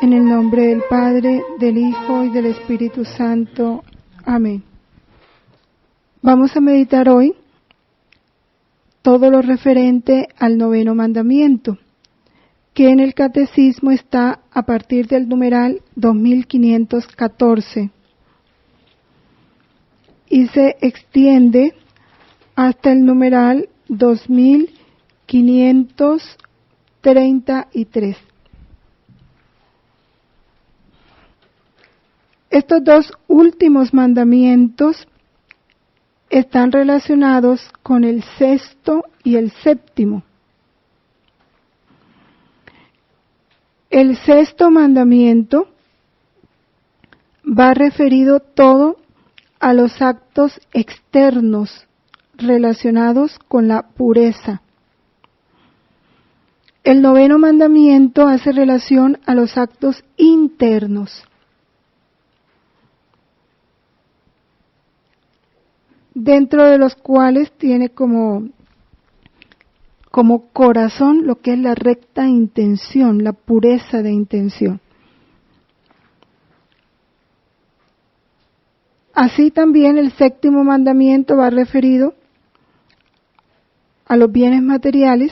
En el nombre del Padre, del Hijo y del Espíritu Santo. Amén. Vamos a meditar hoy todo lo referente al noveno mandamiento, que en el Catecismo está a partir del numeral 2514 y se extiende hasta el numeral 2533. Estos dos últimos mandamientos están relacionados con el sexto y el séptimo. El sexto mandamiento va referido todo a los actos externos relacionados con la pureza. El noveno mandamiento hace relación a los actos internos. Dentro de los cuales tiene como corazón lo que es la recta intención, la pureza de intención. Así también el séptimo mandamiento va referido a los bienes materiales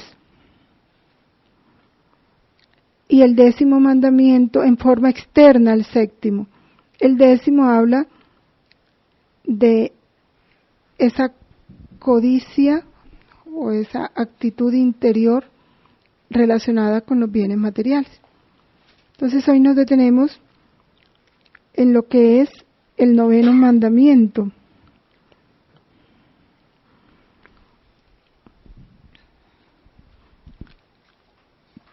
y el décimo mandamiento en forma externa al séptimo. El décimo habla de esa codicia o esa actitud interior relacionada con los bienes materiales. Entonces hoy nos detenemos en lo que es el noveno mandamiento.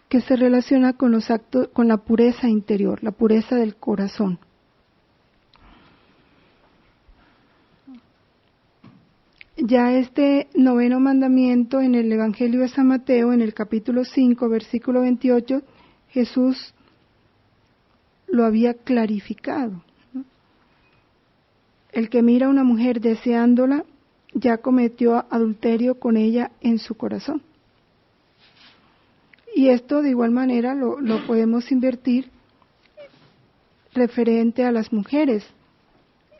Que se relaciona con los actos, con la pureza interior, la pureza del corazón. Ya este noveno mandamiento en el Evangelio de San Mateo, en el capítulo 5, versículo 28, Jesús lo había clarificado. El que mira a una mujer deseándola, ya cometió adulterio con ella en su corazón. Y esto de igual manera lo podemos invertir referente a las mujeres.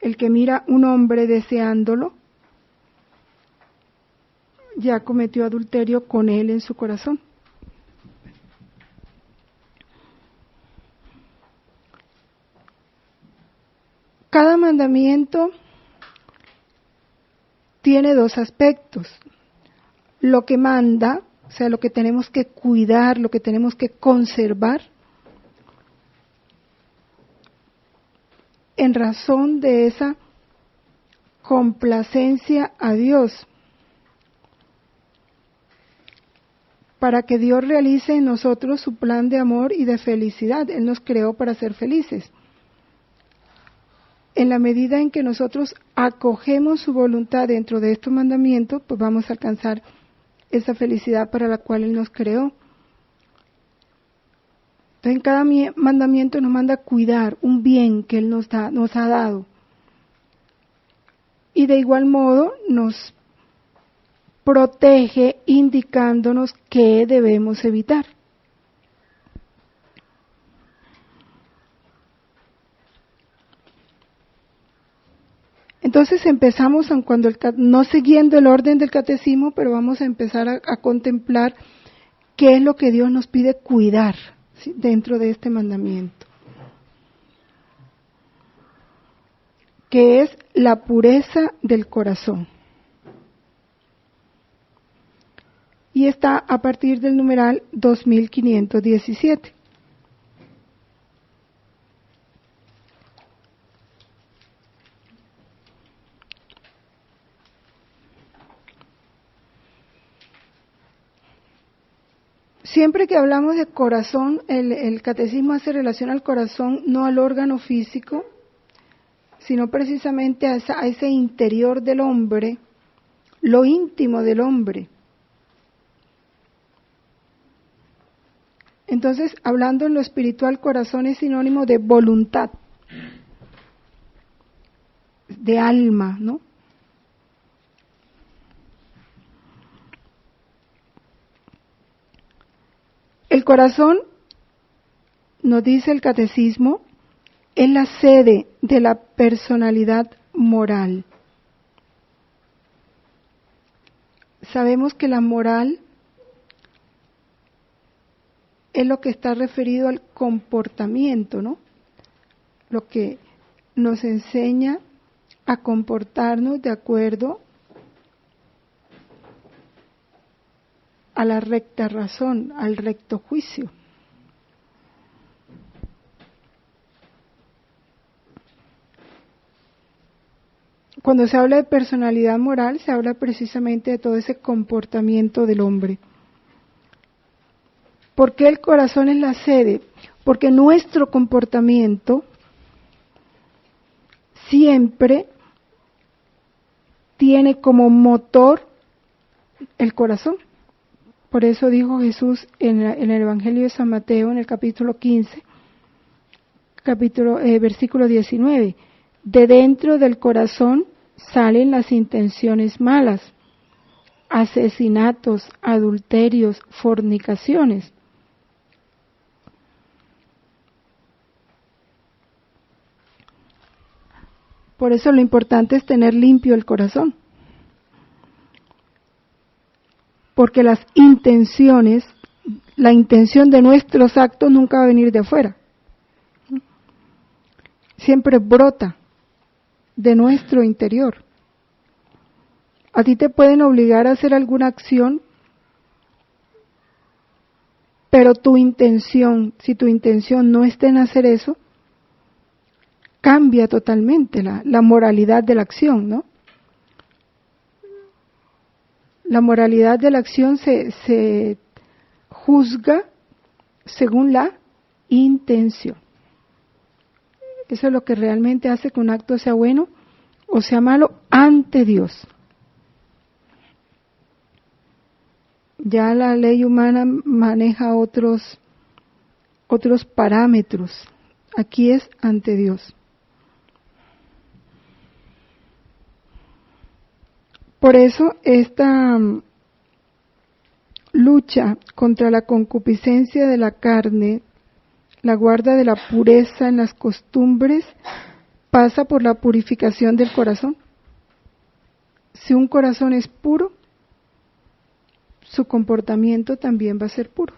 El que mira a un hombre deseándolo, ya cometió adulterio con él en su corazón. Cada mandamiento tiene dos aspectos. Lo que manda, o sea, lo que tenemos que cuidar, lo que tenemos que conservar, en razón de esa complacencia a Dios, para que Dios realice en nosotros su plan de amor y de felicidad. Él nos creó para ser felices. En la medida en que nosotros acogemos su voluntad dentro de estos mandamientos, pues vamos a alcanzar esa felicidad para la cual Él nos creó. Entonces, en cada mandamiento nos manda a cuidar un bien que Él nos ha dado. Y de igual modo nos protege indicándonos qué debemos evitar. Entonces empezamos, no siguiendo el orden del catecismo, pero vamos a empezar a contemplar qué es lo que Dios nos pide cuidar, ¿sí?, dentro de este mandamiento, que es la pureza del corazón. Y está a partir del numeral 2517. Siempre que hablamos de corazón, el catecismo hace relación al corazón, no al órgano físico, sino precisamente a ese interior del hombre, lo íntimo del hombre. Entonces, hablando en lo espiritual, corazón es sinónimo de voluntad, de alma, ¿no? El corazón nos dice el catecismo, es la sede de la personalidad moral. Sabemos que la moral es lo que está referido al comportamiento, ¿no? Lo que nos enseña a comportarnos de acuerdo a la recta razón, al recto juicio. Cuando se habla de personalidad moral, se habla precisamente de todo ese comportamiento del hombre. ¿Por qué el corazón es la sede? Porque nuestro comportamiento siempre tiene como motor el corazón. Por eso dijo Jesús en el Evangelio de San Mateo, en el capítulo 15, versículo 19, de dentro del corazón salen las intenciones malas, asesinatos, adulterios, fornicaciones. Por eso lo importante es tener limpio el corazón. Porque las intenciones, la intención de nuestros actos nunca va a venir de afuera. Siempre brota de nuestro interior. A ti te pueden obligar a hacer alguna acción, pero tu intención, si tu intención no está en hacer eso, cambia totalmente la moralidad de la acción, ¿no? La moralidad de la acción se juzga según la intención. Eso es lo que realmente hace que un acto sea bueno o sea malo ante Dios. Ya la ley humana maneja otros parámetros. Aquí es ante Dios. Por eso esta lucha contra la concupiscencia de la carne, la guarda de la pureza en las costumbres, pasa por la purificación del corazón. Si un corazón es puro, su comportamiento también va a ser puro.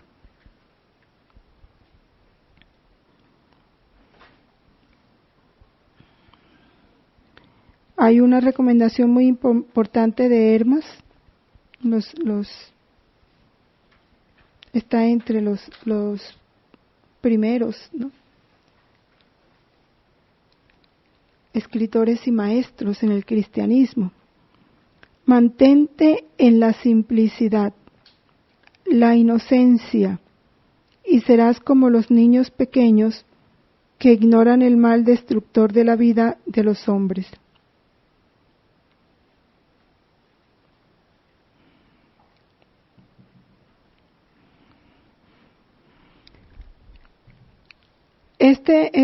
Hay una recomendación muy importante de Hermas, está entre los primeros, ¿no?, escritores y maestros en el cristianismo. Mantente en la simplicidad, la inocencia, y serás como los niños pequeños que ignoran el mal destructor de la vida de los hombres. Este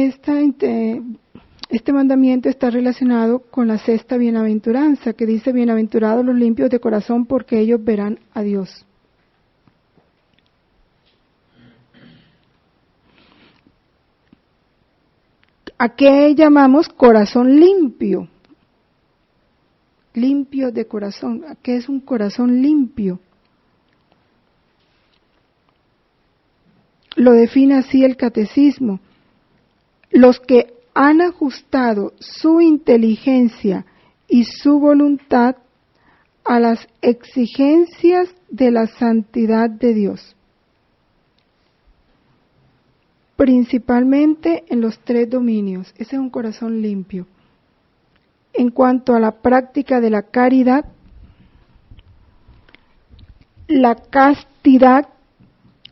mandamiento está relacionado con la sexta bienaventuranza, que dice: bienaventurados los limpios de corazón, porque ellos verán a Dios. ¿A qué llamamos corazón limpio? Limpio de corazón. ¿A qué es un corazón limpio? Lo define así el catecismo: los que han ajustado su inteligencia y su voluntad a las exigencias de la santidad de Dios, principalmente en los 3 dominios. Ese es un corazón limpio. En cuanto a la práctica de la caridad, la castidad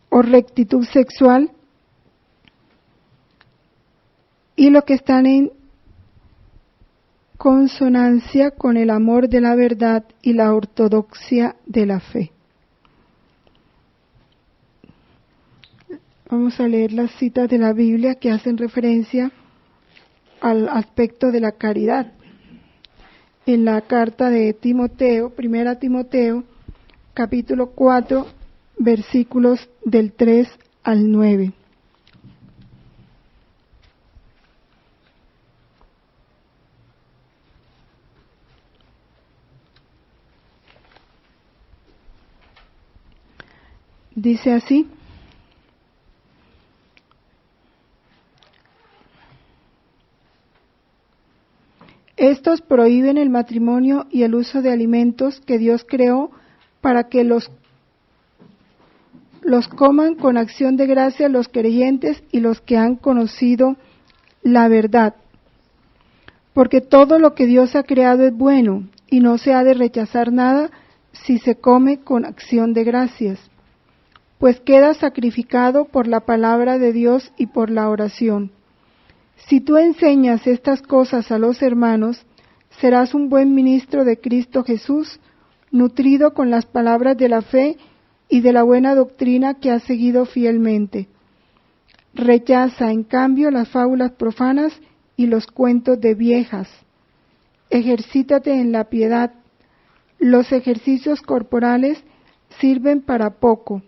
o rectitud sexual, y lo que están en consonancia con el amor de la verdad y la ortodoxia de la fe. Vamos a leer las citas de la Biblia que hacen referencia al aspecto de la caridad. En la carta de Timoteo, 1 Timoteo, capítulo 4, versículos del 3 al 9. Dice así: estos prohíben el matrimonio y el uso de alimentos que Dios creó para que los coman con acción de gracia los creyentes y los que han conocido la verdad. Porque todo lo que Dios ha creado es bueno y no se ha de rechazar nada si se come con acción de gracias, pues queda sacrificado por la palabra de Dios y por la oración. Si tú enseñas estas cosas a los hermanos, serás un buen ministro de Cristo Jesús, nutrido con las palabras de la fe y de la buena doctrina que has seguido fielmente. Rechaza, en cambio, las fábulas profanas y los cuentos de viejas. Ejercítate en la piedad. Los ejercicios corporales sirven para poco.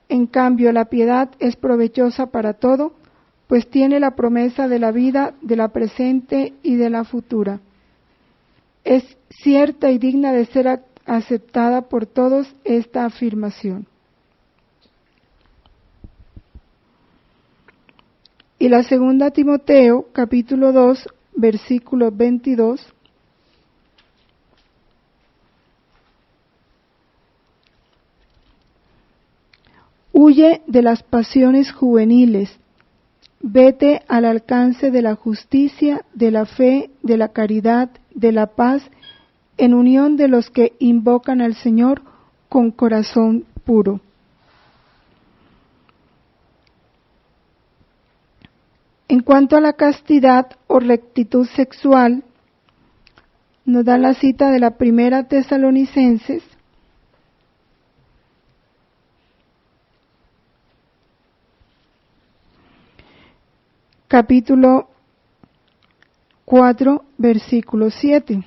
En cambio, la piedad es provechosa para todo, pues tiene la promesa de la vida, de la presente y de la futura. Es cierta y digna de ser aceptada por todos esta afirmación. Y la segunda Timoteo, capítulo 2, versículo 22. Huye de las pasiones juveniles, vete al alcance de la justicia, de la fe, de la caridad, de la paz, en unión de los que invocan al Señor con corazón puro. En cuanto a la castidad o rectitud sexual, nos da la cita de la primera Tesalonicenses, capítulo 4, versículo 7.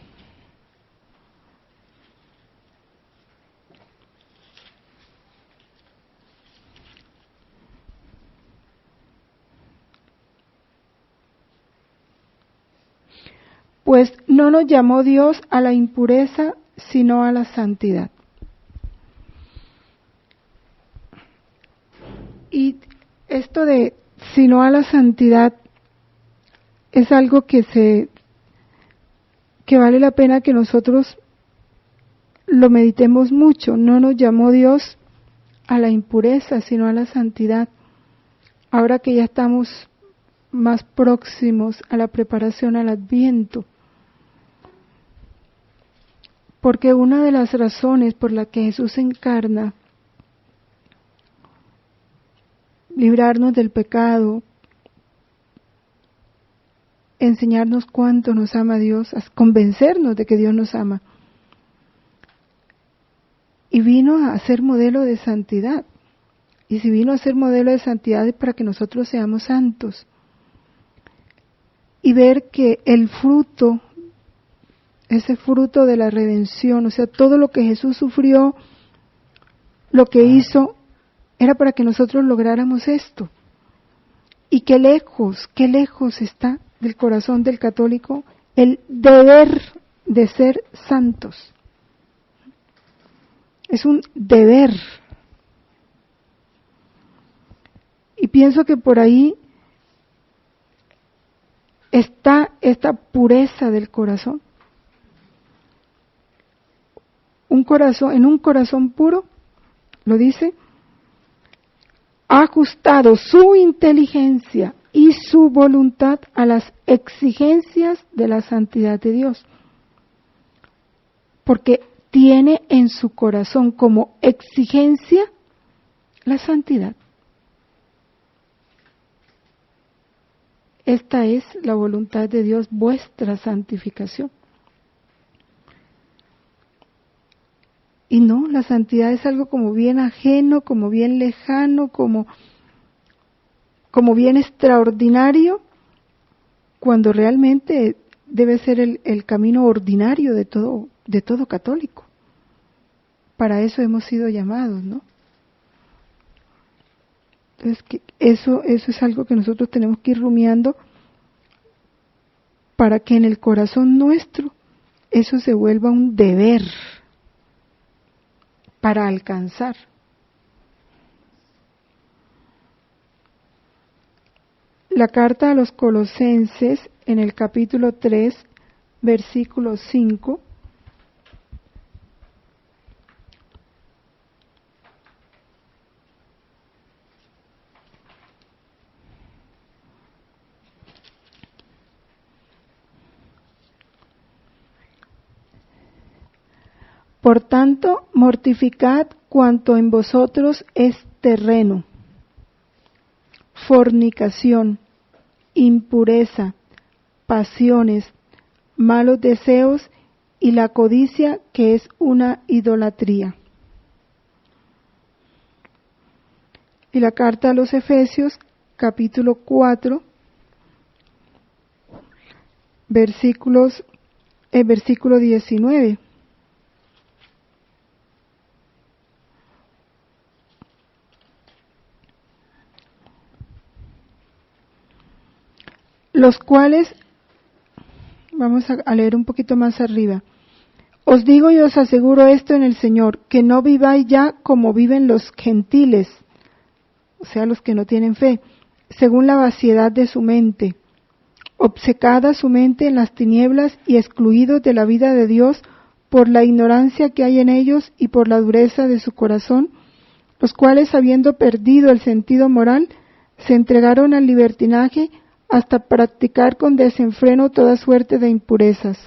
Pues no nos llamó Dios a la impureza, sino a la santidad. Y esto de sino a la santidad es algo que vale la pena que nosotros lo meditemos mucho. No nos llamó Dios a la impureza, sino a la santidad. Ahora que ya estamos más próximos a la preparación al Adviento. Porque una de las razones por la que Jesús se encarna, librarnos del pecado, enseñarnos cuánto nos ama Dios, convencernos de que Dios nos ama. Y vino a ser modelo de santidad. Y si vino a ser modelo de santidad es para que nosotros seamos santos. Y ver que el fruto, ese fruto de la redención, o sea, todo lo que Jesús sufrió, lo que hizo, era para que nosotros lográramos esto. Y qué lejos está del corazón del católico el deber de ser santos. Es un deber. Y pienso que por ahí está esta pureza del corazón. En un corazón puro, lo dice, ha ajustado su inteligencia y su voluntad a las exigencias de la santidad de Dios. Porque tiene en su corazón como exigencia la santidad. Esta es la voluntad de Dios, vuestra santificación. Y no, la santidad es algo como bien ajeno, como bien lejano, como bien extraordinario, cuando realmente debe ser el camino ordinario de todo católico. Para eso hemos sido llamados, ¿no? Entonces, eso es algo que nosotros tenemos que ir rumiando para que en el corazón nuestro eso se vuelva un deber para alcanzar la carta a los Colosenses en el capítulo 3, versículo 5. Por tanto, mortificad cuanto en vosotros es terreno, fornicación, impureza, pasiones, malos deseos y la codicia, que es una idolatría. Y la carta a los Efesios, capítulo 4, versículo 19. Los cuales, vamos a leer un poquito más arriba. Os digo y os aseguro esto en el Señor, que no viváis ya como viven los gentiles, o sea, los que no tienen fe, según la vaciedad de su mente, obcecada su mente en las tinieblas y excluidos de la vida de Dios por la ignorancia que hay en ellos y por la dureza de su corazón, los cuales, habiendo perdido el sentido moral, se entregaron al libertinaje hasta practicar con desenfreno toda suerte de impurezas.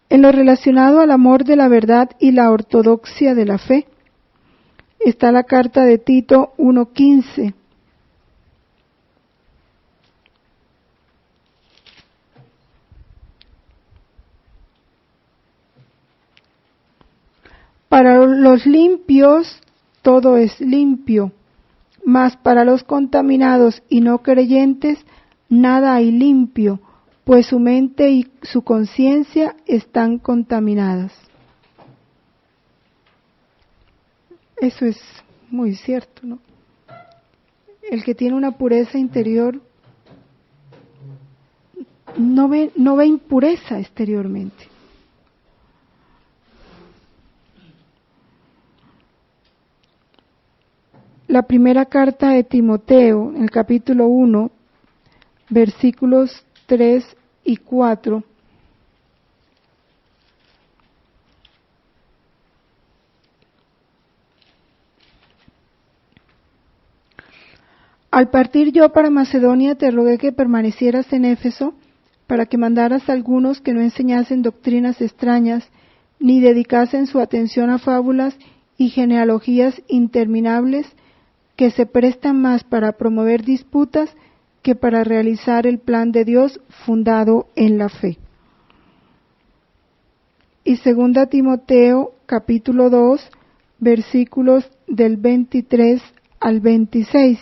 En lo relacionado al amor de la verdad y la ortodoxia de la fe, está la carta de Tito 1:15. Para los limpios todo es limpio, mas para los contaminados y no creyentes nada hay limpio, pues su mente y su conciencia están contaminadas. Eso es muy cierto, ¿no? El que tiene una pureza interior no ve impureza exteriormente. La primera carta de Timoteo, en el capítulo 1, versículos 3 y 4. Al partir yo para Macedonia te rogué que permanecieras en Éfeso, para que mandaras a algunos que no enseñasen doctrinas extrañas, ni dedicasen su atención a fábulas y genealogías interminables, que se prestan más para promover disputas que para realizar el plan de Dios fundado en la fe. Y 2 Timoteo capítulo 2, versículos del 23 al 26.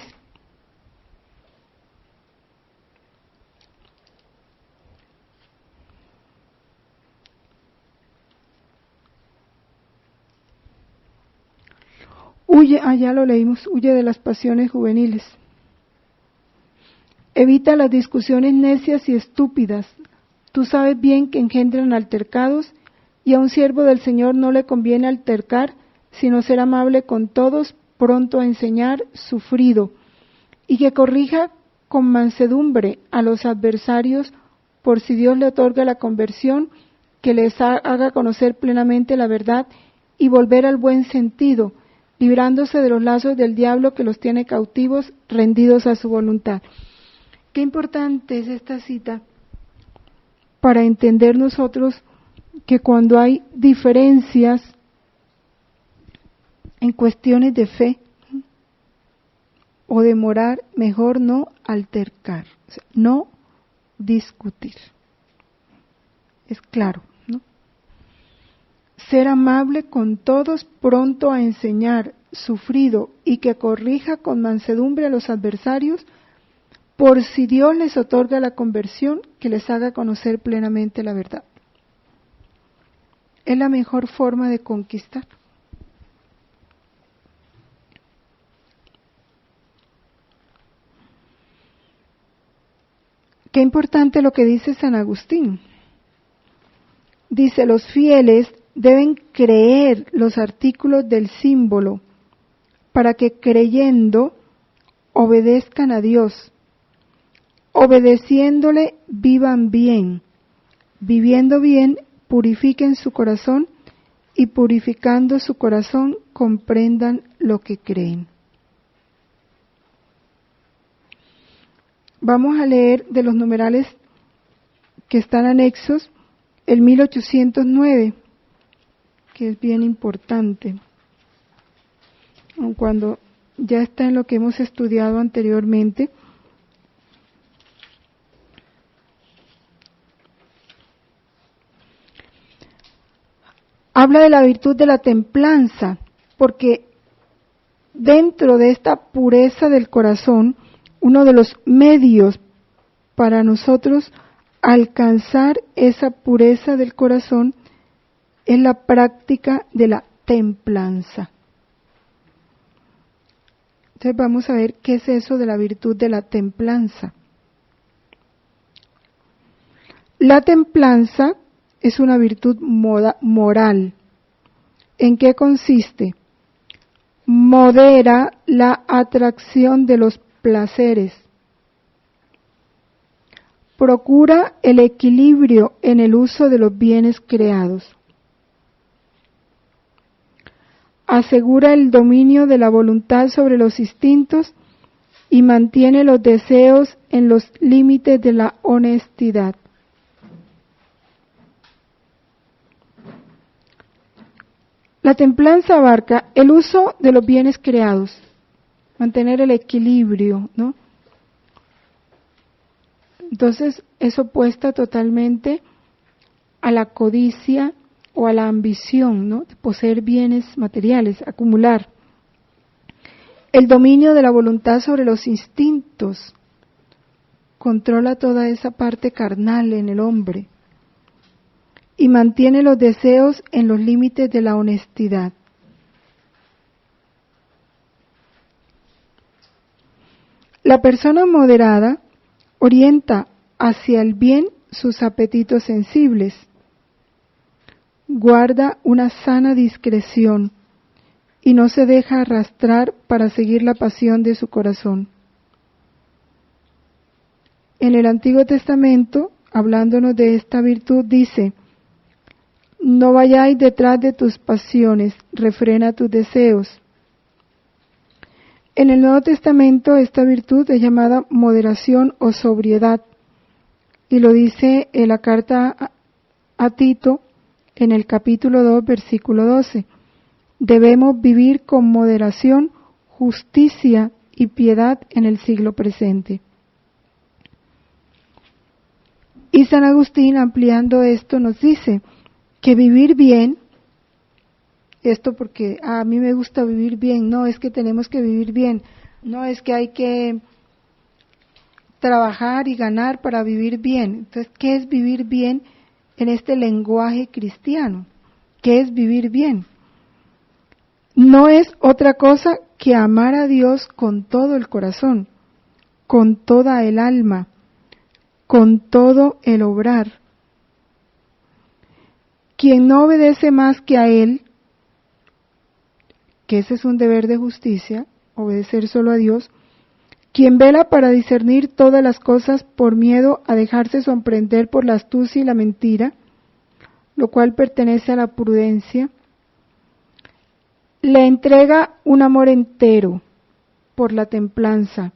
Huye, ya lo leímos, huye de las pasiones juveniles. Evita las discusiones necias y estúpidas. Tú sabes bien que engendran altercados, y a un siervo del Señor no le conviene altercar, sino ser amable con todos, pronto a enseñar, sufrido, y que corrija con mansedumbre a los adversarios, por si Dios le otorga la conversión, que les haga conocer plenamente la verdad y volver al buen sentido, librándose de los lazos del diablo que los tiene cautivos, rendidos a su voluntad. Qué importante es esta cita para entender nosotros que cuando hay diferencias en cuestiones de fe o de moral, mejor no altercar, o sea, no discutir. Es claro, ¿no? Ser amable con todos, pronto a enseñar, sufrido, y que corrija con mansedumbre a los adversarios, por si Dios les otorga la conversión, que les haga conocer plenamente la verdad. Es la mejor forma de conquistar. Qué importante lo que dice San Agustín. Dice, los fieles deben creer los artículos del símbolo para que creyendo obedezcan a Dios, obedeciéndole vivan bien, viviendo bien purifiquen su corazón y purificando su corazón comprendan lo que creen. Vamos a leer de los numerales que están anexos el 1809, que es bien importante, aun cuando ya está en lo que hemos estudiado anteriormente. Habla de la virtud de la templanza, porque dentro de esta pureza del corazón, uno de los medios para nosotros alcanzar esa pureza del corazón es la práctica de la templanza. Entonces vamos a ver qué es eso de la virtud de la templanza. La templanza es una virtud moral. ¿En qué consiste? Modera la atracción de los placeres. Procura el equilibrio en el uso de los bienes creados. Asegura el dominio de la voluntad sobre los instintos y mantiene los deseos en los límites de la honestidad. La templanza abarca el uso de los bienes creados, mantener el equilibrio, ¿no? Entonces, es opuesta totalmente a la codicia o a la ambición, ¿no? De poseer bienes materiales, acumular. El dominio de la voluntad sobre los instintos controla toda esa parte carnal en el hombre y mantiene los deseos en los límites de la honestidad. La persona moderada orienta hacia el bien sus apetitos sensibles, guarda una sana discreción y no se deja arrastrar para seguir la pasión de su corazón. En el Antiguo Testamento, hablándonos de esta virtud, dice: no vayáis detrás de tus pasiones, refrena tus deseos. En el Nuevo Testamento esta virtud es llamada moderación o sobriedad, y lo dice en la carta a Tito en el capítulo 2, versículo 12. Debemos vivir con moderación, justicia y piedad en el siglo presente. Y San Agustín, ampliando esto, nos dice que vivir bien, esto porque a mí me gusta vivir bien, no es que tenemos que vivir bien, no es que hay que trabajar y ganar para vivir bien. Entonces, ¿qué es vivir bien en este lenguaje cristiano? ¿Qué es vivir bien? No es otra cosa que amar a Dios con todo el corazón, con toda el alma, con todo el obrar. Quien no obedece más que a Él, que ese es un deber de justicia, obedecer solo a Dios, quien vela para discernir todas las cosas por miedo a dejarse sorprender por la astucia y la mentira, lo cual pertenece a la prudencia, le entrega un amor entero por la templanza,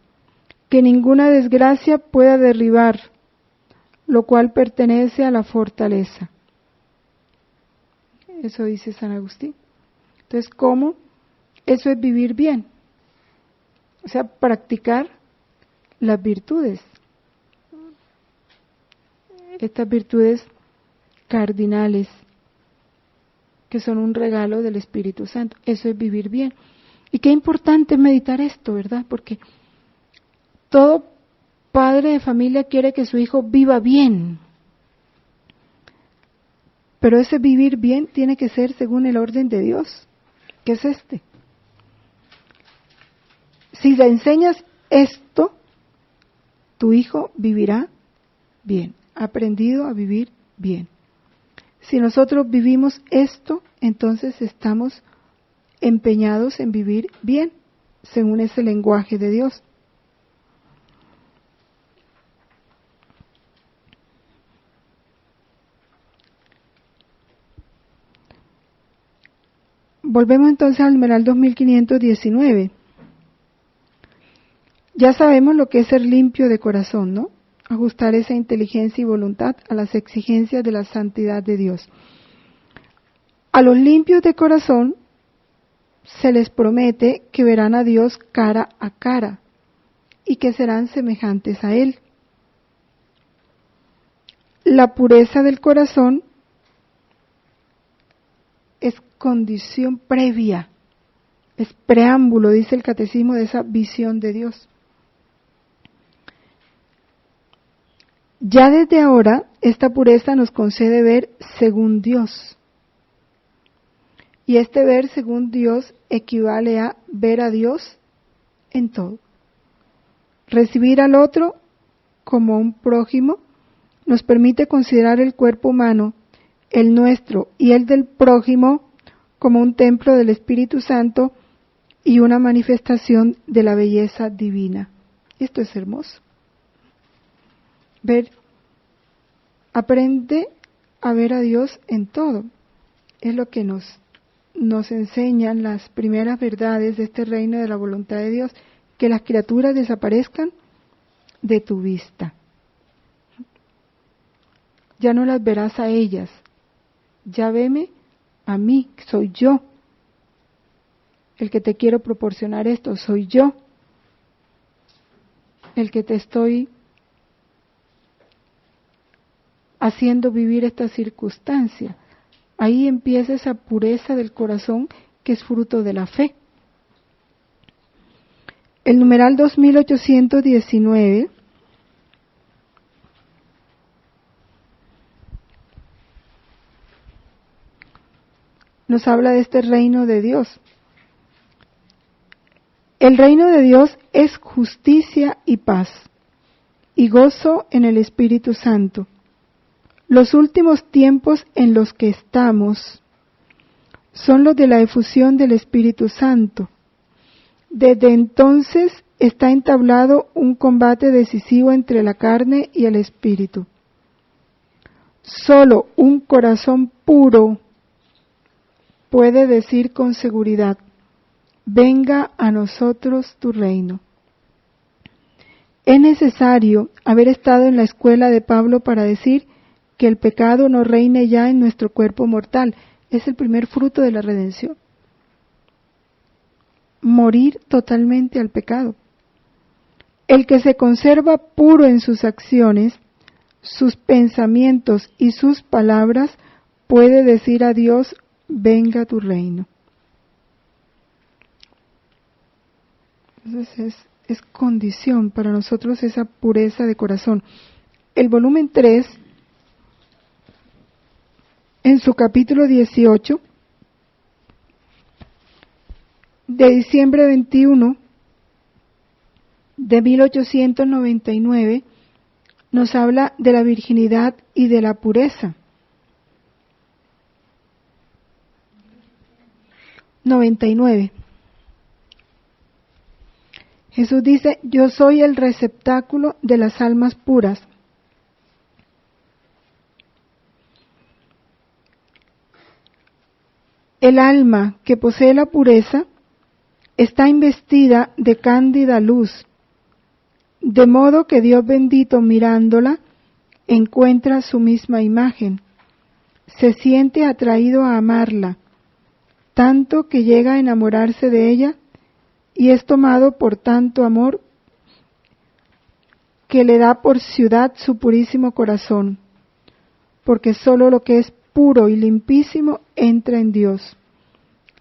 que ninguna desgracia pueda derribar, lo cual pertenece a la fortaleza. Eso dice San Agustín. Entonces, ¿cómo? Eso es vivir bien. O sea, practicar las virtudes. Estas virtudes cardinales que son un regalo del Espíritu Santo. Eso es vivir bien. Y qué importante es meditar esto, ¿verdad? Porque todo padre de familia quiere que su hijo viva bien. Pero ese vivir bien tiene que ser según el orden de Dios, que es este. Si le enseñas esto, tu hijo vivirá bien, ha aprendido a vivir bien. Si nosotros vivimos esto, entonces estamos empeñados en vivir bien, según ese lenguaje de Dios. Volvemos entonces al numeral 2519. Ya sabemos lo que es ser limpio de corazón, ¿no? Ajustar esa inteligencia y voluntad a las exigencias de la santidad de Dios. A los limpios de corazón se les promete que verán a Dios cara a cara y que serán semejantes a Él. La pureza del corazón es condición previa, es preámbulo, dice el catecismo, de esa visión de Dios. Ya desde ahora, esta pureza nos concede ver según Dios. Y este ver según Dios equivale a ver a Dios en todo. Recibir al otro como un prójimo nos permite considerar el cuerpo humano, el nuestro y el del prójimo, como un templo del Espíritu Santo y una manifestación de la belleza divina. Esto es hermoso. Aprende a ver a Dios en todo. Es lo que nos enseñan las primeras verdades de este reino de la voluntad de Dios, que las criaturas desaparezcan de tu vista. Ya no las verás a ellas, ya veme a mí, soy yo. El que te quiero proporcionar esto, soy yo. El que te estoy haciendo vivir esta circunstancia. Ahí empieza esa pureza del corazón que es fruto de la fe. El numeral 2819 nos habla de este reino de Dios. El reino de Dios es justicia y paz, y gozo en el Espíritu Santo. Los últimos tiempos en los que estamos son los de la efusión del Espíritu Santo. Desde entonces está entablado un combate decisivo entre la carne y el Espíritu. Solo un corazón puro puede decir con seguridad: venga a nosotros tu reino. Es necesario haber estado en la escuela de Pablo para decir que el pecado no reine ya en nuestro cuerpo mortal. Es el primer fruto de la redención. Morir totalmente al pecado. El que se conserva puro en sus acciones, sus pensamientos y sus palabras puede decir a Dios: venga tu reino. Entonces es condición para nosotros esa pureza de corazón. El volumen 3, en su capítulo 18, de diciembre 21 de 1899, nos habla de la virginidad y de la pureza. 99. Jesús dice: yo soy el receptáculo de las almas puras. El alma que posee la pureza está investida de cándida luz, de modo que Dios bendito, mirándola, encuentra su misma imagen, se siente atraído a amarla, tanto que llega a enamorarse de ella, y es tomado por tanto amor que le da por ciudad su purísimo corazón, porque sólo lo que es puro y limpísimo entra en Dios.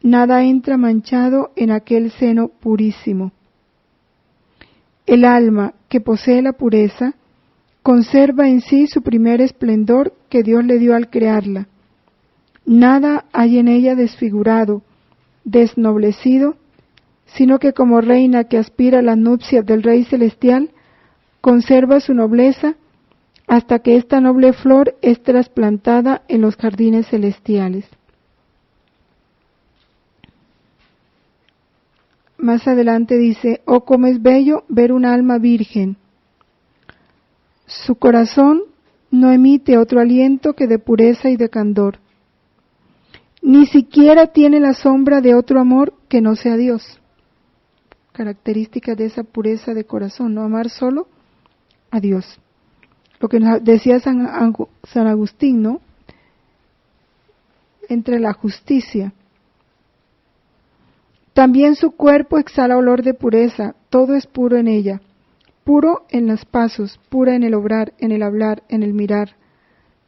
Nada entra manchado en aquel seno purísimo. El alma que posee la pureza conserva en sí su primer esplendor que Dios le dio al crearla. Nada hay en ella desfigurado, desnoblecido, sino que como reina que aspira a las nupcias del Rey Celestial, conserva su nobleza hasta que esta noble flor es trasplantada en los jardines celestiales. más adelante dice, oh, cómo es bello ver un alma virgen. Su corazón no emite otro aliento que de pureza y de candor. Ni siquiera tiene la sombra de otro amor que no sea Dios. Características de esa pureza de corazón, no amar solo a Dios. Lo que nos decía San Agustín, ¿no? Entre la justicia. También su cuerpo exhala olor de pureza, todo es puro en ella. Puro en los pasos, pura en el obrar, en el hablar, en el mirar.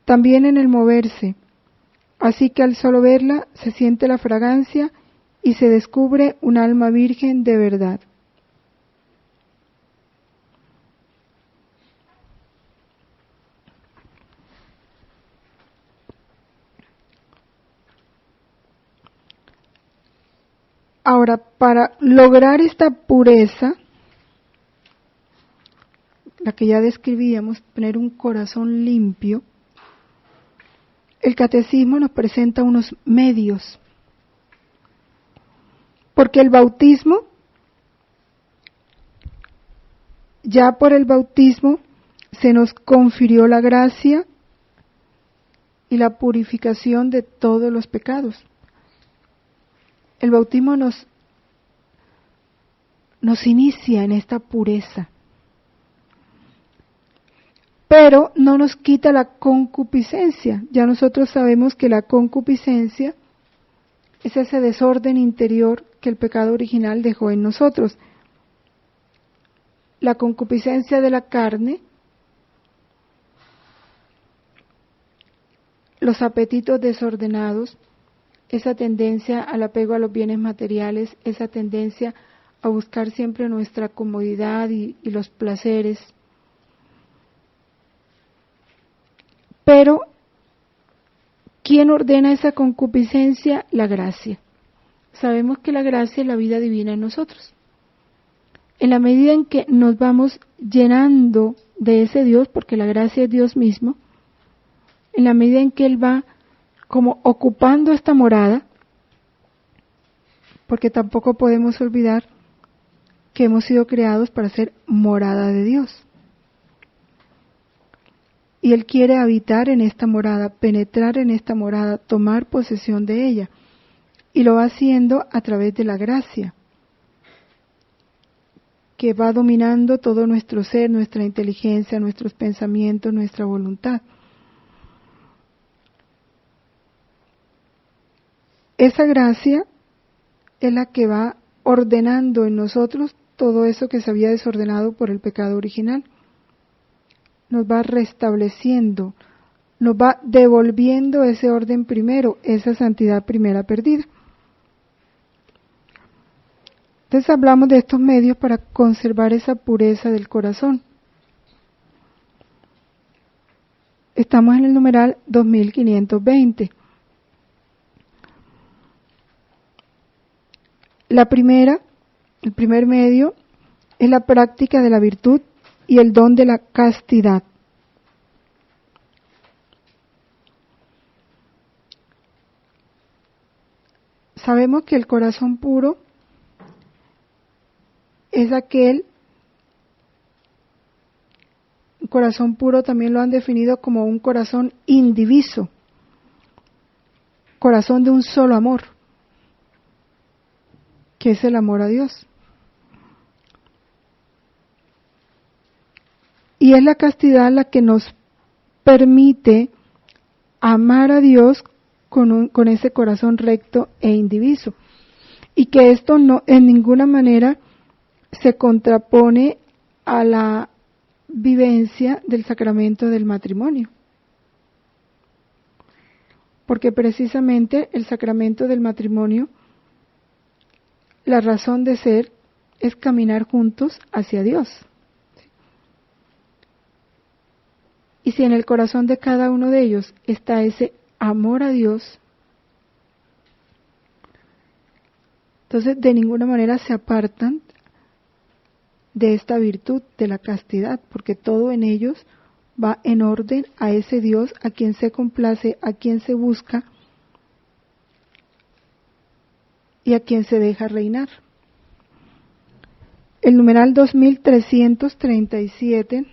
También en el moverse. Así que al solo verla se siente la fragancia y se descubre un alma virgen de verdad. Ahora, para lograr esta pureza, la que ya describíamos, tener un corazón limpio, el catecismo nos presenta unos medios. Porque el bautismo, ya por el bautismo, se nos confirió la gracia y la purificación de todos los pecados. El bautismo nos inicia en esta pureza, pero no nos quita la concupiscencia. Ya nosotros sabemos que la concupiscencia es ese desorden interior que el pecado original dejó en nosotros. La concupiscencia de la carne, los apetitos desordenados, esa tendencia al apego a los bienes materiales, esa tendencia a buscar siempre nuestra comodidad y los placeres. Pero, ¿quién ordena esa concupiscencia? La gracia. Sabemos que la gracia es la vida divina en nosotros. En la medida en que nos vamos llenando de ese Dios, porque la gracia es Dios mismo, en la medida en que Él va como ocupando esta morada, porque tampoco podemos olvidar que hemos sido creados para ser morada de Dios. Y Él quiere habitar en esta morada, penetrar en esta morada, tomar posesión de ella. Y lo va haciendo a través de la gracia, que va dominando todo nuestro ser, nuestra inteligencia, nuestros pensamientos, nuestra voluntad. Esa gracia es la que va ordenando en nosotros todo eso que se había desordenado por el pecado original. Nos va restableciendo, nos va devolviendo ese orden primero, esa santidad primera perdida. Entonces hablamos de estos medios para conservar esa pureza del corazón. Estamos en el numeral 2520. El primer medio es la práctica de la virtud y el don de la castidad. Sabemos que el corazón puro es aquel, corazón puro también lo han definido como un corazón indiviso, corazón de un solo amor, que es el amor a Dios. Y es la castidad la que nos permite amar a Dios con ese corazón recto e indiviso. Y que esto no en ninguna manera se contrapone a la vivencia del sacramento del matrimonio. Porque precisamente el sacramento del matrimonio, la razón de ser es caminar juntos hacia Dios. Y si en el corazón de cada uno de ellos está ese amor a Dios, entonces de ninguna manera se apartan de esta virtud de la castidad, porque todo en ellos va en orden a ese Dios a quien se complace, a quien se busca y a quien se deja reinar. el numeral 2337,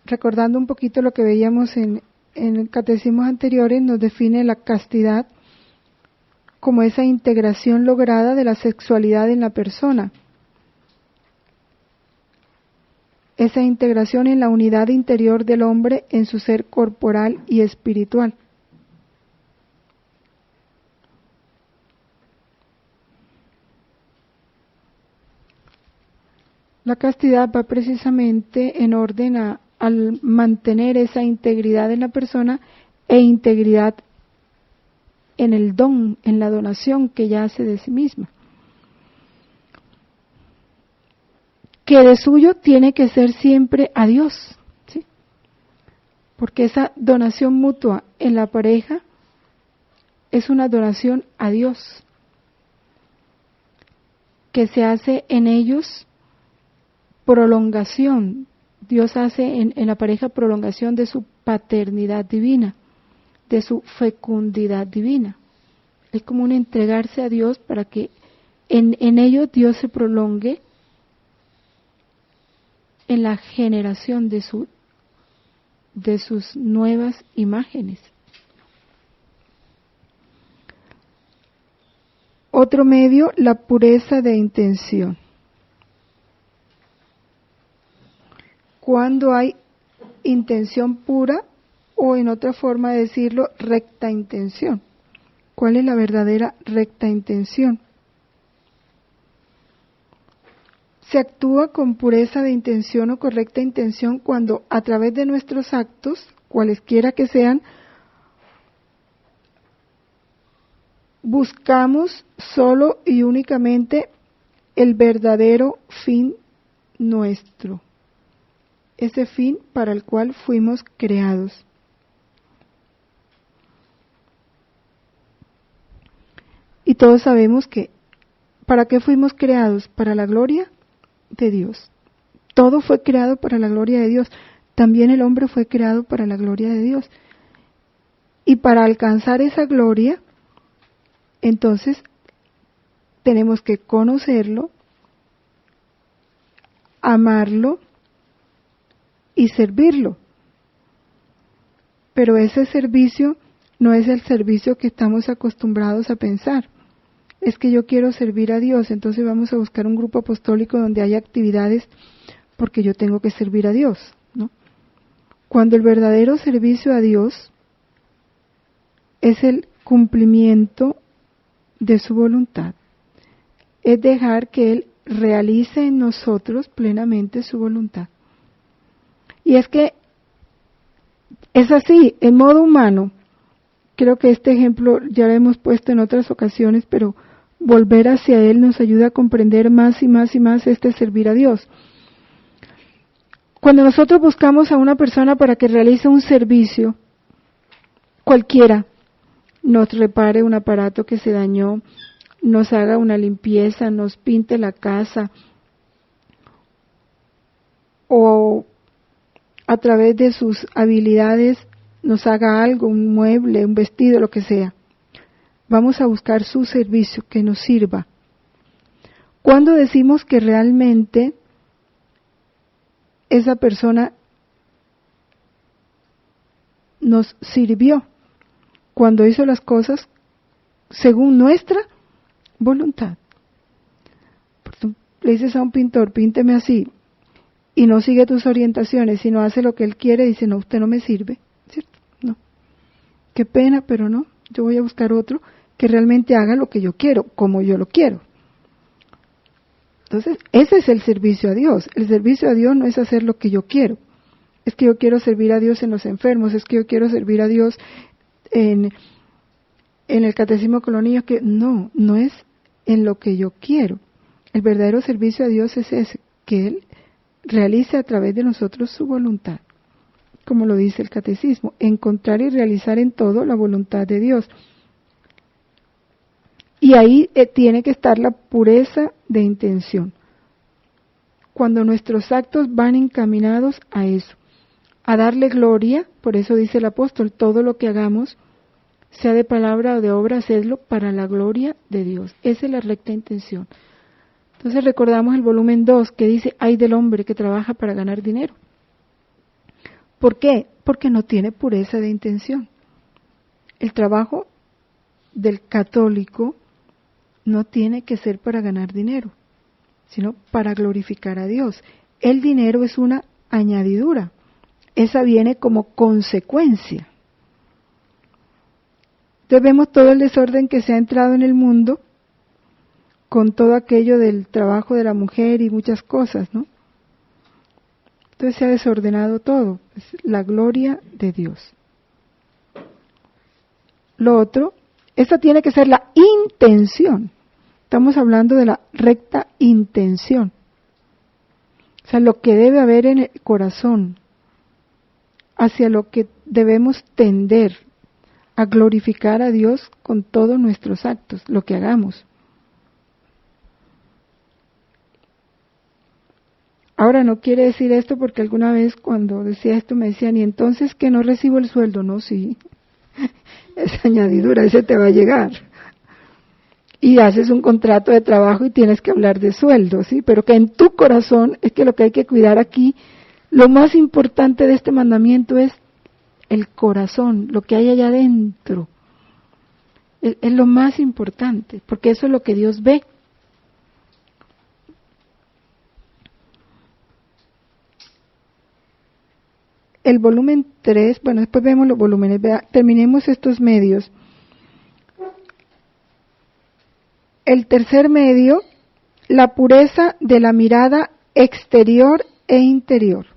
recordando un poquito lo que veíamos en catecismos anteriores, nos define la castidad como esa integración lograda de la sexualidad en la persona, esa integración en la unidad interior del hombre en su ser corporal y espiritual. La castidad va precisamente en orden al mantener esa integridad en la persona e integridad en el don, en la donación que ella hace de sí misma. Que de suyo tiene que ser siempre a Dios, ¿sí? Porque esa donación mutua en la pareja es una donación a Dios, que se hace en ellos prolongación. Dios hace en la pareja prolongación de su paternidad divina, de su fecundidad divina. Es como un entregarse a Dios para que en ellos Dios se prolongue en la generación de sus nuevas imágenes. Otro medio, la pureza de intención. Cuando hay intención pura, o en otra forma de decirlo, recta intención. ¿Cuál es la verdadera recta intención? Se actúa con pureza de intención o correcta intención cuando a través de nuestros actos, cualesquiera que sean, buscamos solo y únicamente el verdadero fin nuestro, ese fin para el cual fuimos creados. Y todos sabemos que ¿para qué fuimos creados? Para la gloria de Dios. Todo fue creado para la gloria de Dios. También el hombre fue creado para la gloria de Dios. Y para alcanzar esa gloria, entonces tenemos que conocerlo, amarlo y servirlo. Pero ese servicio no es el servicio que estamos acostumbrados a pensar. Es que yo quiero servir a Dios, entonces vamos a buscar un grupo apostólico donde haya actividades porque yo tengo que servir a Dios, ¿no? Cuando el verdadero servicio a Dios es el cumplimiento de su voluntad, es dejar que Él realice en nosotros plenamente su voluntad. Y es que es así, en modo humano. Creo que este ejemplo ya lo hemos puesto en otras ocasiones, pero volver hacia Él nos ayuda a comprender más y más y más este servir a Dios. Cuando nosotros buscamos a una persona para que realice un servicio, cualquiera, nos repare un aparato que se dañó, nos haga una limpieza, nos pinte la casa, o a través de sus habilidades nos haga algo, un mueble, un vestido, lo que sea. Vamos a buscar su servicio que nos sirva. Cuando decimos que realmente esa persona nos sirvió, cuando hizo las cosas según nuestra voluntad. Le dices a un pintor, pínteme así, y no sigue tus orientaciones, sino hace lo que él quiere, dice, no, usted no me sirve, ¿cierto? No. Qué pena, pero no, yo voy a buscar otro que realmente haga lo que yo quiero, como yo lo quiero. Entonces, ese es el servicio a Dios. El servicio a Dios no es hacer lo que yo quiero. Es que yo quiero servir a Dios en los enfermos, es que yo quiero servir a Dios en el catecismo con los niños, que no es en lo que yo quiero. El verdadero servicio a Dios es ese, que Él realice a través de nosotros su voluntad. Como lo dice el catecismo, encontrar y realizar en todo la voluntad de Dios. Y ahí tiene que estar la pureza de intención. Cuando nuestros actos van encaminados a eso, a darle gloria, por eso dice el apóstol, todo lo que hagamos, sea de palabra o de obra, hacedlo para la gloria de Dios. Esa es la recta intención. Entonces recordamos el volumen 2 que dice, ay del hombre que trabaja para ganar dinero. ¿Por qué? Porque no tiene pureza de intención. El trabajo del católico no tiene que ser para ganar dinero, sino para glorificar a Dios. El dinero es una añadidura. Esa viene como consecuencia. Entonces vemos todo el desorden que se ha entrado en el mundo con todo aquello del trabajo de la mujer y muchas cosas, ¿no? Entonces se ha desordenado todo. Es la gloria de Dios. Lo otro, esta tiene que ser la intención. Estamos hablando de la recta intención. O sea, lo que debe haber en el corazón, hacia lo que debemos tender a glorificar a Dios con todos nuestros actos, lo que hagamos. Ahora, no quiere decir esto porque alguna vez cuando decía esto me decían, ¿y entonces que no recibo el sueldo? No, sí, esa añadidura, ese te va a llegar. Y haces un contrato de trabajo y tienes que hablar de sueldo, ¿sí? Pero que en tu corazón, es que lo que hay que cuidar aquí, lo más importante de este mandamiento es el corazón, lo que hay allá adentro. Es lo más importante, porque eso es lo que Dios ve. El volumen 3, bueno, después vemos los volúmenes, terminemos estos medios. El tercer medio, la pureza de la mirada exterior e interior.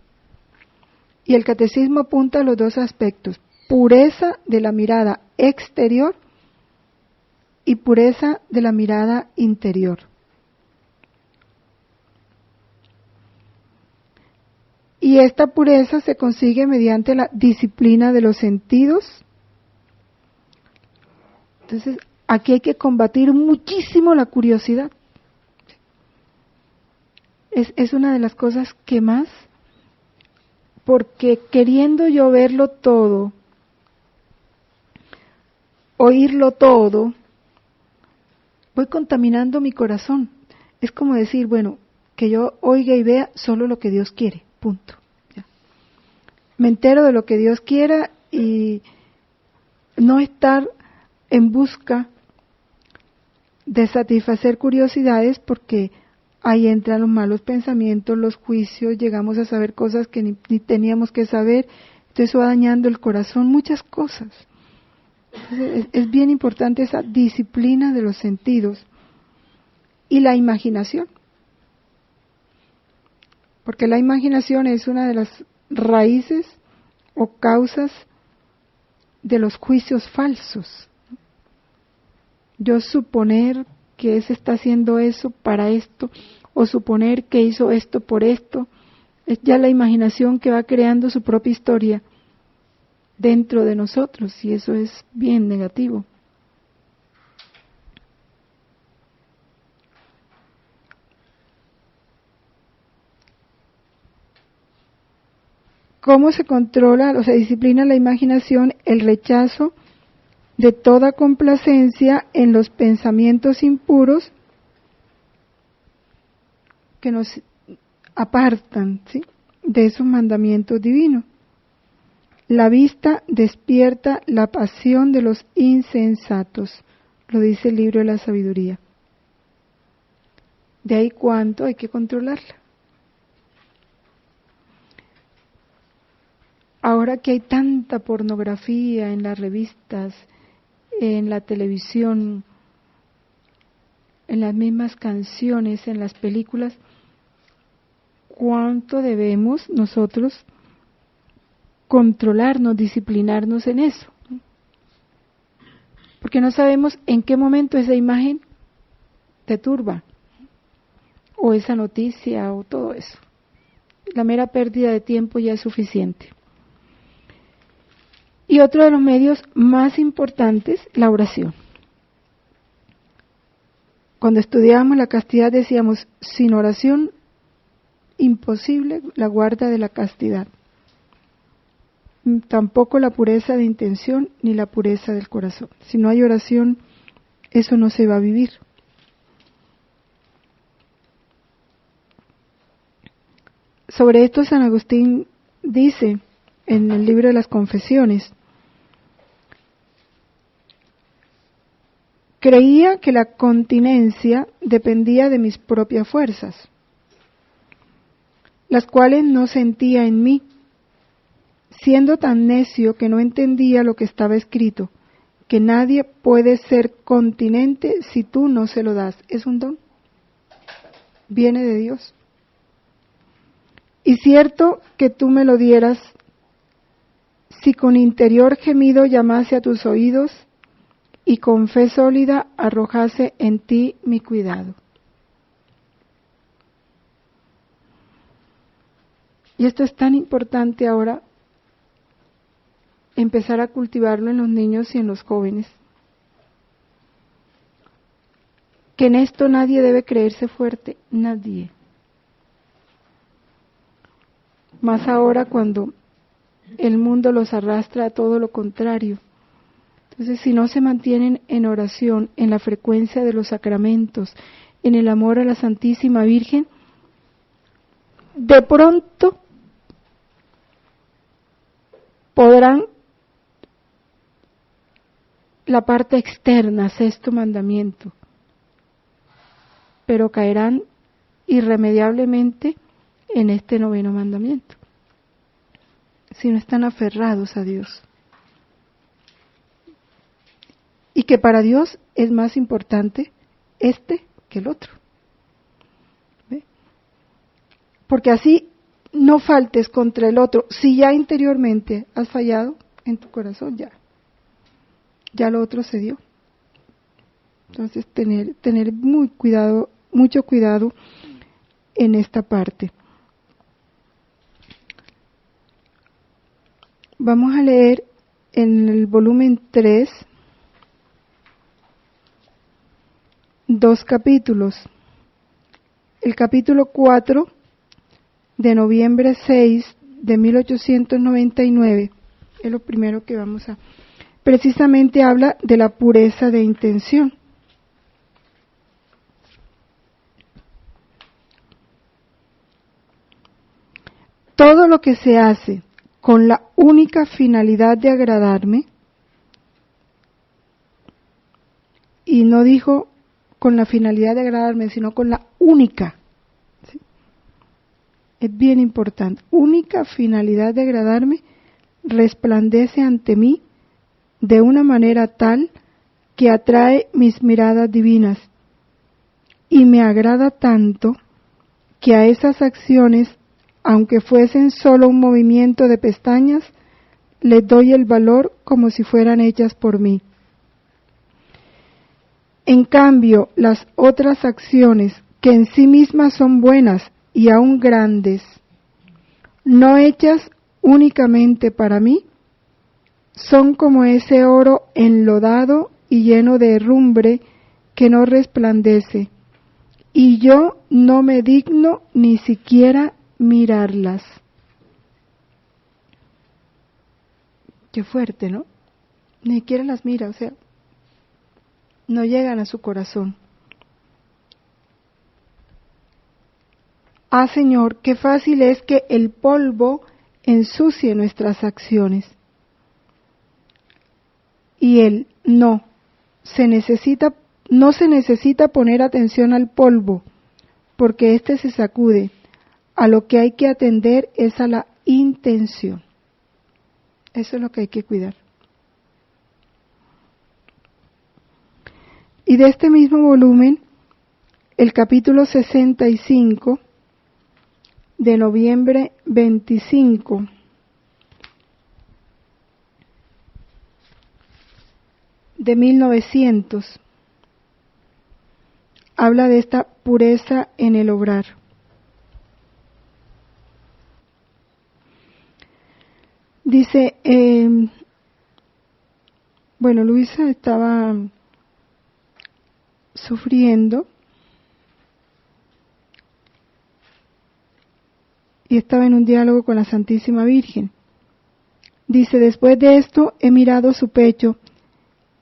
Y el catecismo apunta a los dos aspectos, pureza de la mirada exterior y pureza de la mirada interior. Y esta pureza se consigue mediante la disciplina de los sentidos. Entonces, aquí hay que combatir muchísimo la curiosidad. Es una de las cosas que más, porque queriendo yo verlo todo, oírlo todo, voy contaminando mi corazón. Es como decir, bueno, que yo oiga y vea solo lo que Dios quiere, punto. Ya. Me entero de lo que Dios quiera y no estar en busca de satisfacer curiosidades, porque ahí entran los malos pensamientos, los juicios, llegamos a saber cosas que ni teníamos que saber, entonces eso va dañando el corazón, muchas cosas. Entonces, es bien importante esa disciplina de los sentidos y la imaginación, porque la imaginación es una de las raíces o causas de los juicios falsos. Yo suponer que ese está haciendo eso para esto, o suponer que hizo esto por esto, es ya la imaginación que va creando su propia historia dentro de nosotros, y eso es bien negativo. ¿Cómo se controla o se disciplina la imaginación? El rechazo de toda complacencia en los pensamientos impuros que nos apartan, ¿sí?, de esos mandamientos divinos. La vista despierta la pasión de los insensatos, lo dice el libro de la sabiduría. De ahí cuánto hay que controlarla. Ahora que hay tanta pornografía en las revistas, en la televisión, en las mismas canciones, en las películas, ¿cuánto debemos nosotros controlarnos, disciplinarnos en eso? Porque no sabemos en qué momento esa imagen te turba, o esa noticia, o todo eso. La mera pérdida de tiempo ya es suficiente. Y otro de los medios más importantes, la oración. Cuando estudiábamos la castidad decíamos, sin oración, imposible la guarda de la castidad. tampoco la pureza de intención ni la pureza del corazón. Si no hay oración, eso no se va a vivir. Sobre esto San Agustín dice en el libro de las Confesiones: creía que la continencia dependía de mis propias fuerzas, las cuales no sentía en mí, siendo tan necio que no entendía lo que estaba escrito, que nadie puede ser continente si tú no se lo das. Es un don, viene de Dios. Y cierto que tú me lo dieras, si con interior gemido llamase a tus oídos, y con fe sólida arrojase en ti mi cuidado. Y esto es tan importante ahora, empezar a cultivarlo en los niños y en los jóvenes, que en esto nadie debe creerse fuerte, nadie. Más ahora cuando el mundo los arrastra a todo lo contrario. Entonces, si no se mantienen en oración, en la frecuencia de los sacramentos, en el amor a la Santísima Virgen, de pronto podrán la parte externa, sexto mandamiento, pero caerán irremediablemente en este noveno mandamiento, si no están aferrados a Dios. Y que para Dios es más importante este que el otro. ¿Ve? Porque así no faltes contra el otro. Si ya interiormente has fallado en tu corazón, ya lo otro se dio. Entonces tener mucho cuidado en esta parte. Vamos a leer en el volumen 3 2 capítulos. El capítulo 4 de noviembre 6 de 1899 es lo primero que vamos a... Precisamente habla de la pureza de intención. Todo lo que se hace con la única finalidad de agradarme, y no dijo con la finalidad de agradarme, sino con la única, ¿sí? Es bien importante, única finalidad de agradarme, resplandece ante mí de una manera tal que atrae mis miradas divinas y me agrada tanto que a esas acciones, aunque fuesen solo un movimiento de pestañas, les doy el valor como si fueran hechas por mí. En cambio, las otras acciones, que en sí mismas son buenas y aún grandes, no hechas únicamente para mí, son como ese oro enlodado y lleno de herrumbre que no resplandece, y yo no me digno ni siquiera mirarlas. Qué fuerte, ¿no? Ni siquiera las mira, o sea, no llegan a su corazón. Ah, Señor, qué fácil es que el polvo ensucie nuestras acciones. Y no se necesita poner atención al polvo, porque éste se sacude. A lo que hay que atender es a la intención. Eso es lo que hay que cuidar. Y de este mismo volumen, el capítulo 65, de noviembre 25, de 1900, habla de esta pureza en el obrar. Dice, Luisa estaba sufriendo y estaba en un diálogo con la Santísima Virgen. Dice, después de esto he mirado su pecho,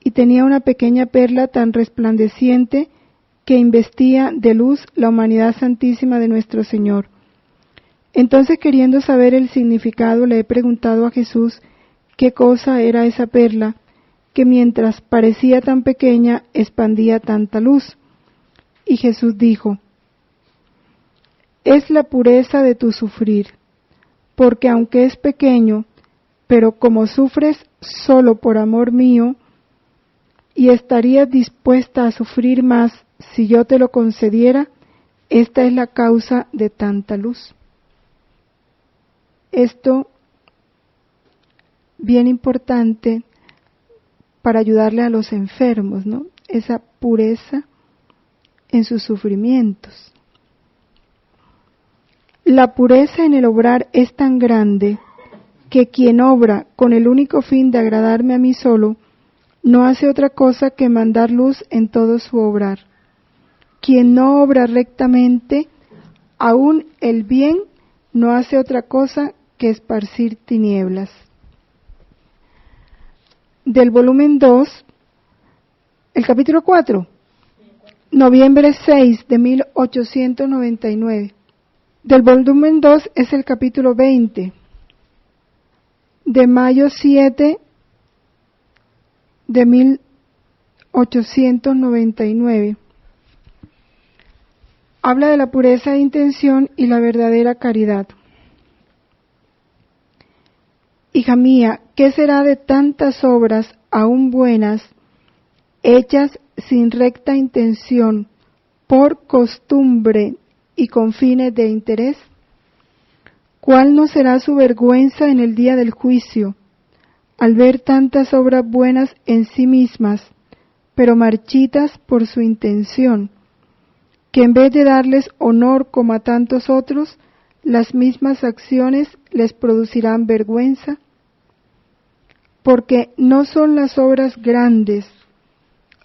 y tenía una pequeña perla tan resplandeciente que investía de luz la humanidad santísima de nuestro Señor. Entonces, queriendo saber el significado, le he preguntado a Jesús qué cosa era esa perla, que mientras parecía tan pequeña, expandía tanta luz. Y Jesús dijo, es la pureza de tu sufrir, porque aunque es pequeño, pero como sufres solo por amor mío, y estarías dispuesta a sufrir más si yo te lo concediera, esta es la causa de tanta luz. Esto bien importante para ayudarle a los enfermos, ¿no? Esa pureza en sus sufrimientos. La pureza en el obrar es tan grande que quien obra con el único fin de agradarme a mí solo, no hace otra cosa que mandar luz en todo su obrar. Quien no obra rectamente, aún el bien, no hace otra cosa que esparcir tinieblas. Del volumen 2, el capítulo 4, noviembre 6 de 1899. Del volumen 2 es el capítulo 20, de mayo 7 de 1899. Habla de la pureza de intención y la verdadera caridad. Hija mía, ¿qué será de tantas obras aún buenas, hechas sin recta intención, por costumbre y con fines de interés? ¿Cuál no será su vergüenza en el día del juicio, al ver tantas obras buenas en sí mismas, pero marchitas por su intención, que en vez de darles honor como a tantos otros, las mismas acciones les producirán vergüenza? Porque no son las obras grandes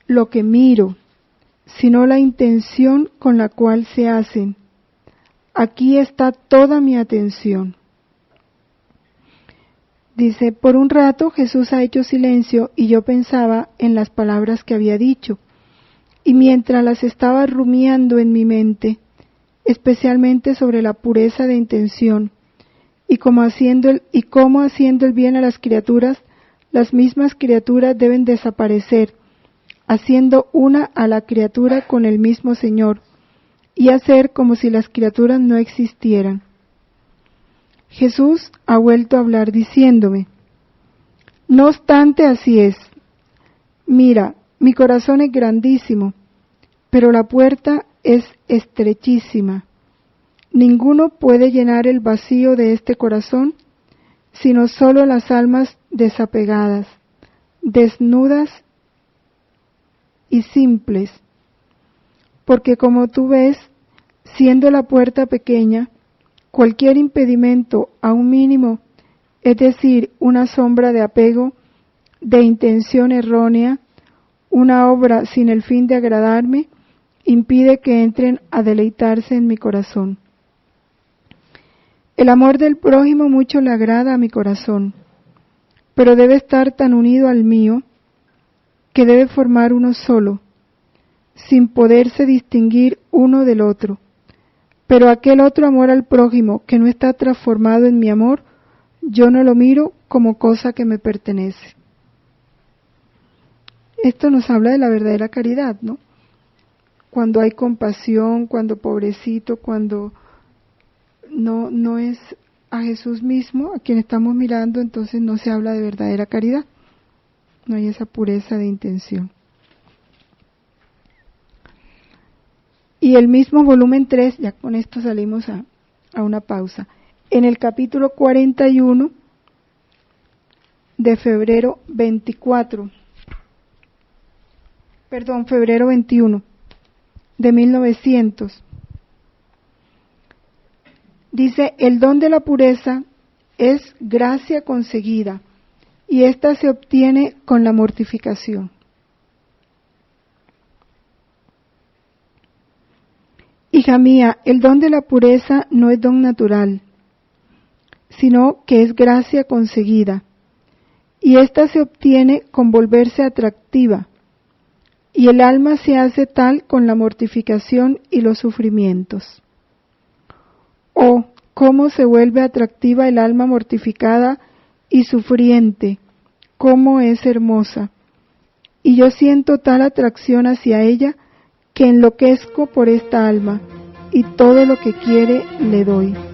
lo que miro, sino la intención con la cual se hacen. Aquí está toda mi atención. Dice, por un rato Jesús ha hecho silencio y yo pensaba en las palabras que había dicho, y mientras las estaba rumiando en mi mente, especialmente sobre la pureza de intención, y cómo haciendo el bien a las criaturas, las mismas criaturas deben desaparecer, haciendo una a la criatura con el mismo Señor, y hacer como si las criaturas no existieran. Jesús ha vuelto a hablar diciéndome, no obstante así es. Mira, mi corazón es grandísimo, pero la puerta es estrechísima. Ninguno puede llenar el vacío de este corazón, sino solo las almas desapegadas, desnudas y simples. Porque como tú ves, siendo la puerta pequeña, cualquier impedimento a un mínimo, es decir, una sombra de apego, de intención errónea, una obra sin el fin de agradarme, impide que entren a deleitarse en mi corazón. El amor del prójimo mucho le agrada a mi corazón, pero debe estar tan unido al mío que debe formar uno solo, sin poderse distinguir uno del otro. Pero aquel otro amor al prójimo que no está transformado en mi amor, yo no lo miro como cosa que me pertenece. Esto nos habla de la verdadera caridad, ¿no? Cuando hay compasión, cuando pobrecito, cuando no es a Jesús mismo a quien estamos mirando, entonces no se habla de verdadera caridad. No hay esa pureza de intención. Y el mismo volumen 3, ya con esto salimos a una pausa. En el capítulo 41 de febrero 21 de 1900. Dice, el don de la pureza es gracia conseguida, y ésta se obtiene con la mortificación. Hija mía, el don de la pureza no es don natural, sino que es gracia conseguida, y ésta se obtiene con volverse atractiva, y el alma se hace tal con la mortificación y los sufrimientos. Oh, cómo se vuelve atractiva el alma mortificada y sufriente, cómo es hermosa. Y yo siento tal atracción hacia ella que enloquezco por esta alma, y todo lo que quiere le doy.